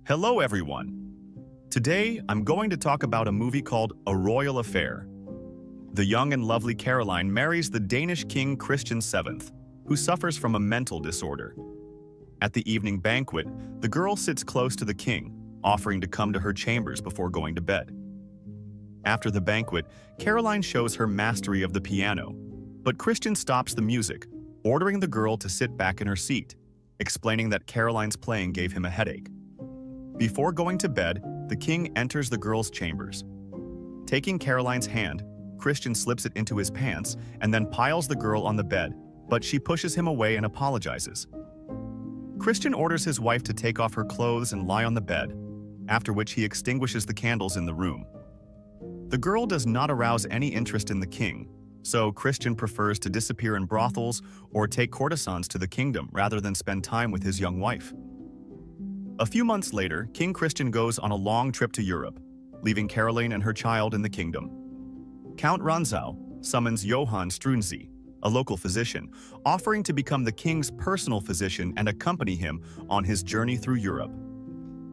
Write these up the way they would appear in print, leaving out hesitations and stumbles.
Hello everyone! Today, I'm going to talk about a movie called A Royal Affair. The young and lovely Caroline marries the Danish king Christian VII, who suffers from a mental disorder. At the evening banquet, the girl sits close to the king, offering to come to her chambers before going to bed. After the banquet, Caroline shows her mastery of the piano, but Christian stops the music, ordering the girl to sit back in her seat, explaining that Caroline's playing gave him a headache. Before going to bed, the king enters the girl's chambers. Taking Caroline's hand, Christian slips it into his pants and then piles the girl on the bed, but she pushes him away and apologizes. Christian orders his wife to take off her clothes and lie on the bed, after which he extinguishes the candles in the room. The girl does not arouse any interest in the king, so Christian prefers to disappear in brothels or take courtesans to the kingdom rather than spend time with his young wife. A few months later, King Christian goes on a long trip to Europe, leaving Caroline and her child in the kingdom. Count Ranzau summons Johann Struensee, a local physician, offering to become the king's personal physician and accompany him on his journey through Europe.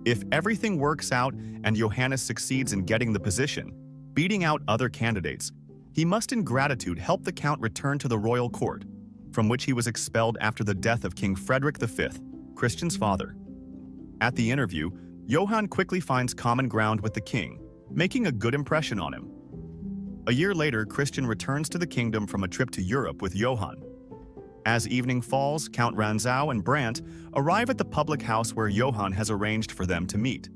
If everything works out and Johannes succeeds in getting the position, beating out other candidates, he must in gratitude help the count return to the royal court, from which he was expelled after the death of King Frederick V, Christian's father. At the interview, Johann quickly finds common ground with the king, making a good impression on him. A year later, Christian returns to the kingdom from a trip to Europe with Johann. As evening falls, Count Ranzau and Brandt arrive at the public house where Johann has arranged for them to meet.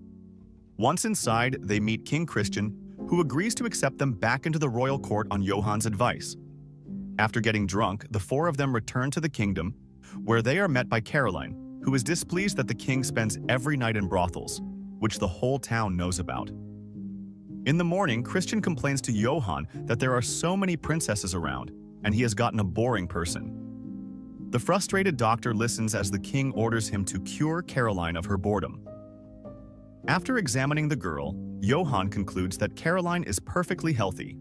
Once inside, they meet King Christian, who agrees to accept them back into the royal court on Johann's advice. After getting drunk, the four of them return to the kingdom, where they are met by Caroline, who is displeased that the king spends every night in brothels, which the whole town knows about. In the morning, Christian complains to Johann that there are so many princesses around, and he has gotten a boring person. The frustrated doctor listens as the king orders him to cure Caroline of her boredom. After examining the girl, Johann concludes that Caroline is perfectly healthy.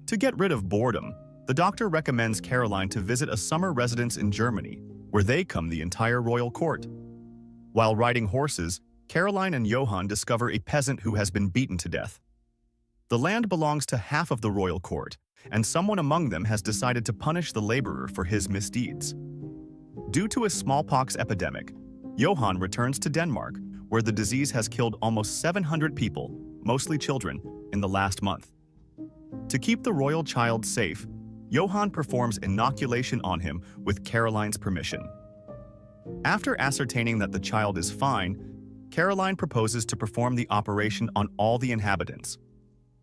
To get rid of boredom, the doctor recommends Caroline to visit a summer residence in Germany, where they come the entire royal court. While riding horses, Caroline and Johann discover a peasant who has been beaten to death. The land belongs to half of the royal court, and someone among them has decided to punish the laborer for his misdeeds. Due to a smallpox epidemic, Johann returns to Denmark, where the disease has killed almost 700 people, mostly children, in the last month. To keep the royal child safe, Johann performs inoculation on him with Caroline's permission. After ascertaining that the child is fine, Caroline proposes to perform the operation on all the inhabitants.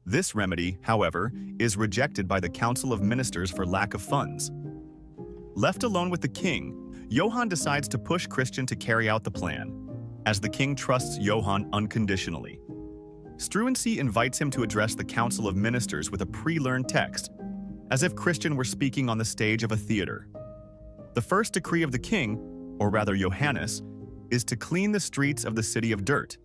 This remedy, however, is rejected by the Council of Ministers for lack of funds. Left alone with the king, Johann decides to push Christian to carry out the plan, as the king trusts Johann unconditionally. Struensee invites him to address the Council of Ministers with a pre-learned text, as if Christian were speaking on the stage of a theater. The first decree of the king, or rather Johannes, is to clean the streets of the city of dirt.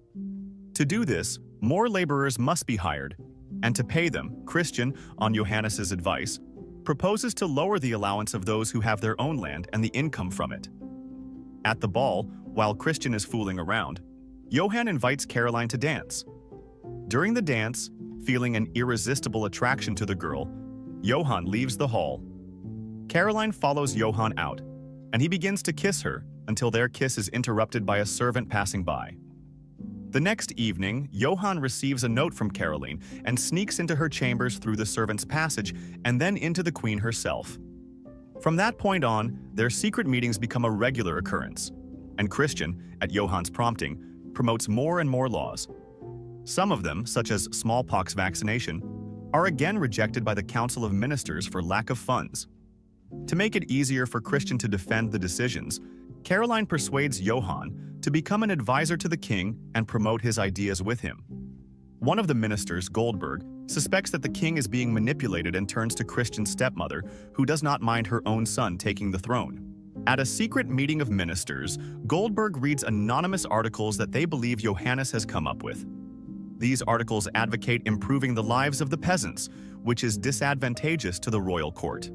To do this, more laborers must be hired, and to pay them, Christian, on Johannes's advice, proposes to lower the allowance of those who have their own land and the income from it. At the ball, while Christian is fooling around, Johann invites Caroline to dance. During the dance, feeling an irresistible attraction to the girl, Johann leaves the hall. Caroline follows Johann out, and he begins to kiss her until their kiss is interrupted by a servant passing by. The next evening, Johann receives a note from Caroline and sneaks into her chambers through the servant's passage and then into the queen herself. From that point on, their secret meetings become a regular occurrence, and Christian, at Johann's prompting, promotes more and more laws. Some of them, such as smallpox vaccination, are again rejected by the Council of Ministers for lack of funds. To make it easier for Christian to defend the decisions, Caroline persuades Johann to become an advisor to the king and promote his ideas with him. One of the ministers, Goldberg, suspects that the king is being manipulated and turns to Christian's stepmother, who does not mind her own son taking the throne. At a secret meeting of ministers, Goldberg reads anonymous articles that they believe Johannes has come up with. These articles advocate improving the lives of the peasants, which is disadvantageous to the royal court.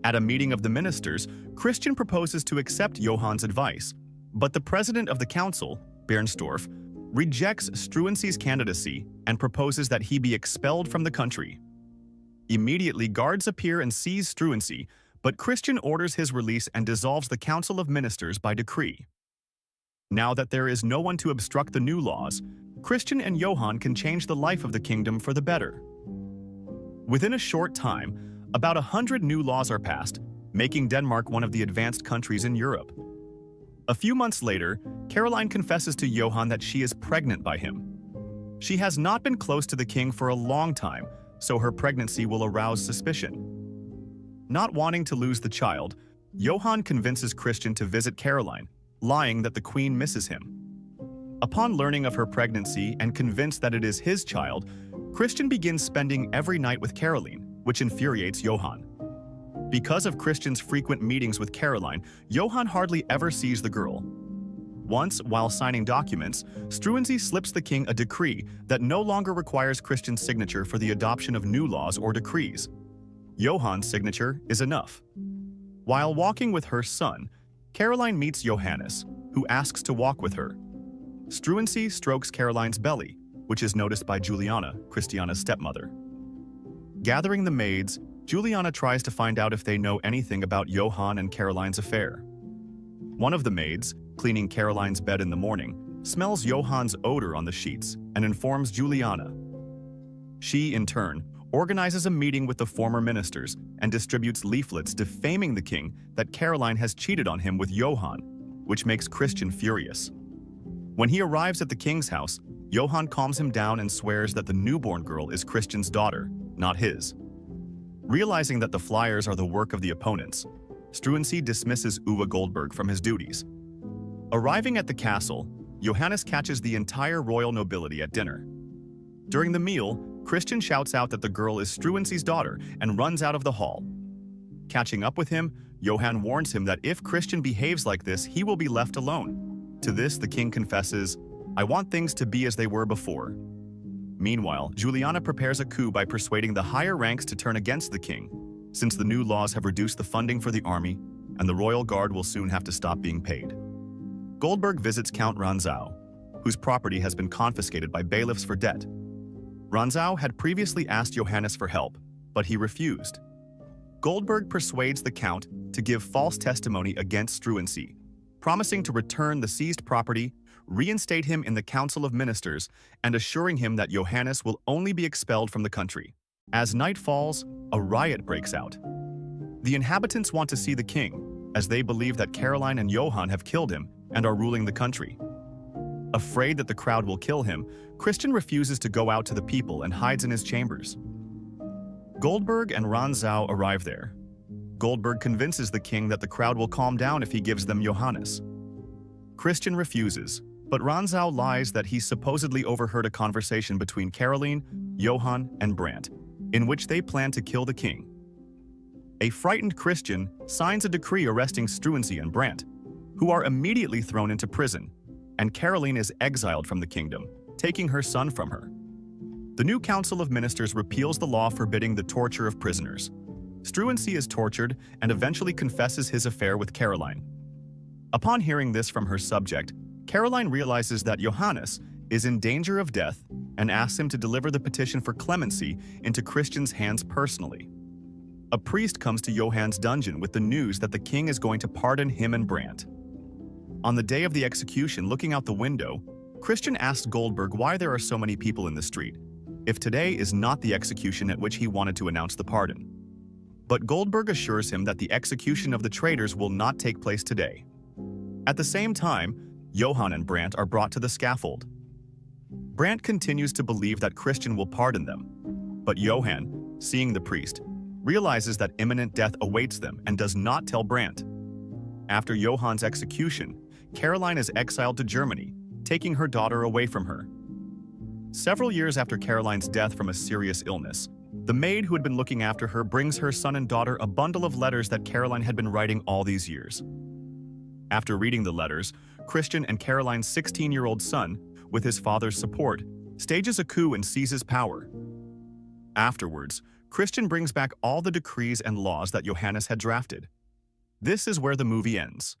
At a meeting of the ministers, Christian proposes to accept Johann's advice, but the president of the council, Bernstorff, rejects Struensee's candidacy and proposes that he be expelled from the country. Immediately, guards appear and seize Struensee, but Christian orders his release and dissolves the Council of Ministers by decree. Now that there is no one to obstruct the new laws, Christian and Johan can change the life of the kingdom for the better. Within a short time, about 100 new laws are passed, making Denmark one of the advanced countries in Europe. A few months later, Caroline confesses to Johan that she is pregnant by him. She has not been close to the king for a long time, so her pregnancy will arouse suspicion. Not wanting to lose the child, Johan convinces Christian to visit Caroline, lying that the queen misses him. Upon learning of her pregnancy and convinced that it is his child, Christian begins spending every night with Caroline, which infuriates Johan. Because of Christian's frequent meetings with Caroline, Johan hardly ever sees the girl. Once, while signing documents, Struensee slips the king a decree that no longer requires Christian's signature for the adoption of new laws or decrees. Johan's signature is enough. While walking with her son, Caroline meets Johannes, who asks to walk with her. Struensee strokes Caroline's belly, which is noticed by Juliana, Christiana's stepmother. Gathering the maids, Juliana tries to find out if they know anything about Johan and Caroline's affair. One of the maids, cleaning Caroline's bed in the morning, smells Johan's odor on the sheets and informs Juliana. She, in turn, organizes a meeting with the former ministers and distributes leaflets defaming the king that Caroline has cheated on him with Johan, which makes Christian furious. When he arrives at the king's house, Johan calms him down and swears that the newborn girl is Christian's daughter, not his. Realizing that the flyers are the work of the opponents, Struensee dismisses Uwe Goldberg from his duties. Arriving at the castle, Johannes catches the entire royal nobility at dinner. During the meal, Christian shouts out that the girl is Struensee's daughter and runs out of the hall. Catching up with him, Johan warns him that if Christian behaves like this, he will be left alone. To this, the king confesses, "I want things to be as they were before." Meanwhile, Juliana prepares a coup by persuading the higher ranks to turn against the king, since the new laws have reduced the funding for the army, and the royal guard will soon have to stop being paid. Goldberg visits Count Ranzau, whose property has been confiscated by bailiffs for debt. Ranzau had previously asked Johannes for help, but he refused. Goldberg persuades the count to give false testimony against Struensee, promising to return the seized property, reinstate him in the Council of Ministers, and assuring him that Johannes will only be expelled from the country. As night falls, a riot breaks out. The inhabitants want to see the king, as they believe that Caroline and Johan have killed him and are ruling the country. Afraid that the crowd will kill him, Christian refuses to go out to the people and hides in his chambers. Goldberg and Ranzau arrive there. Goldberg convinces the king that the crowd will calm down if he gives them Johannes. Christian refuses, but Ranzau lies that he supposedly overheard a conversation between Caroline, Johan, and Brandt, in which they plan to kill the king. A frightened Christian signs a decree arresting Struensee and Brandt, who are immediately thrown into prison, and Caroline is exiled from the kingdom, taking her son from her. The new Council of Ministers repeals the law forbidding the torture of prisoners. Struensee is tortured and eventually confesses his affair with Caroline. Upon hearing this from her subject, Caroline realizes that Johannes is in danger of death and asks him to deliver the petition for clemency into Christian's hands personally. A priest comes to Johan's dungeon with the news that the king is going to pardon him and Brandt. On the day of the execution, looking out the window, Christian asks Goldberg why there are so many people in the street, if today is not the execution at which he wanted to announce the pardon. But Goldberg assures him that the execution of the traitors will not take place today. At the same time, Johan and Brandt are brought to the scaffold. Brandt continues to believe that Christian will pardon them, but Johan, seeing the priest, realizes that imminent death awaits them and does not tell Brandt. After Johan's execution, Caroline is exiled to Germany, taking her daughter away from her. Several years after Caroline's death from a serious illness, the maid who had been looking after her brings her son and daughter a bundle of letters that Caroline had been writing all these years. After reading the letters, Christian and Caroline's 16-year-old son, with his father's support, stages a coup and seizes power. Afterwards, Christian brings back all the decrees and laws that Johannes had drafted. This is where the movie ends.